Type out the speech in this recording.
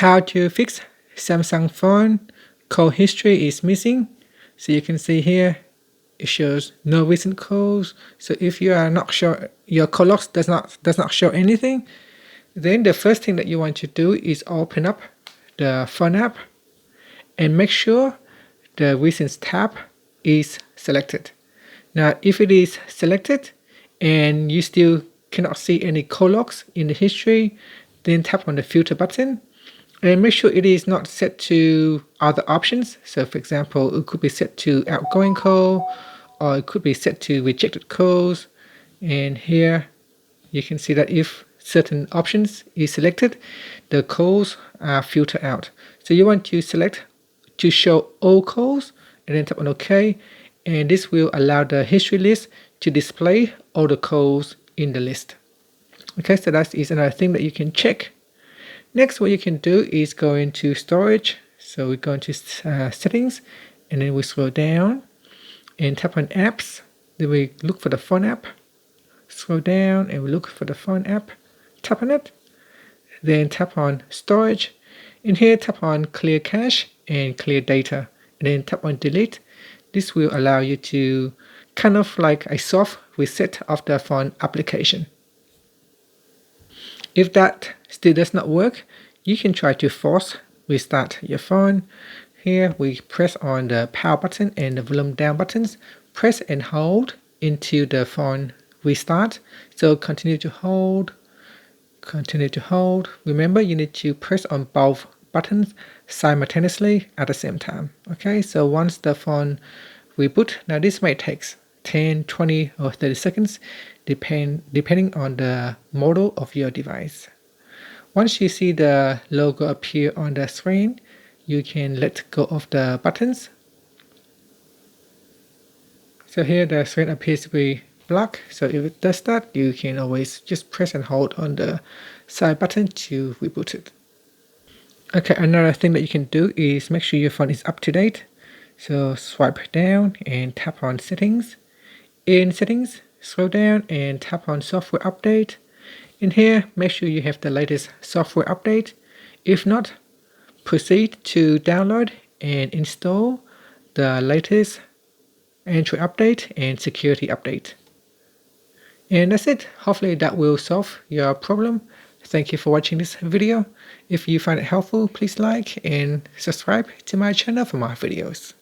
How to fix Samsung phone call history is missing. So you can see here it shows no recent calls. So if you are not sure your call logs does not show anything, then the first thing that you want to do is open up the phone app and make sure the recent tab is selected. Now if it is selected and you still cannot see any call logs in the history, then tap on the filter button and make sure it is not set to other options. So for example, it could be set to outgoing call, or it could be set to rejected calls. And here you can see that if certain options is selected, the calls are filtered out. So you want to select to show all calls and then tap on OK, and this will allow the history list to display all the calls in the list. Okay, so that is another thing that you can check. Next, what you can do is go into storage. So we go into settings, and then we scroll down and tap on apps. Then we look for the phone app. Scroll down and we look for the phone app. Tap on it. Then tap on storage. In here, tap on clear cache and clear data. And then tap on delete. This will allow you to kind of like a soft reset of the phone application. If that still does not work, you can try to force restart your phone. Here we press on the power button and the volume down buttons. Press and hold until the phone restart. So continue to hold, continue to hold. Remember, you need to press on both buttons simultaneously at the same time. Okay, so once the phone reboot, now this may take 10, 20 or 30 seconds depending on the model of your device. Once you see the logo appear on the screen, you can let go of the buttons. So here the screen appears to be black, so if it does that, you can always just press and hold on the side button to reboot it. Okay, another thing that you can do is make sure your phone is up to date. So swipe down and tap on settings. In settings, scroll down and tap on software update. In here, make sure you have the latest software update. If not, proceed to download and install the latest Android update and security update. And that's it. Hopefully that will solve your problem. Thank you for watching this video. If you find it helpful, please like and subscribe to my channel for more videos.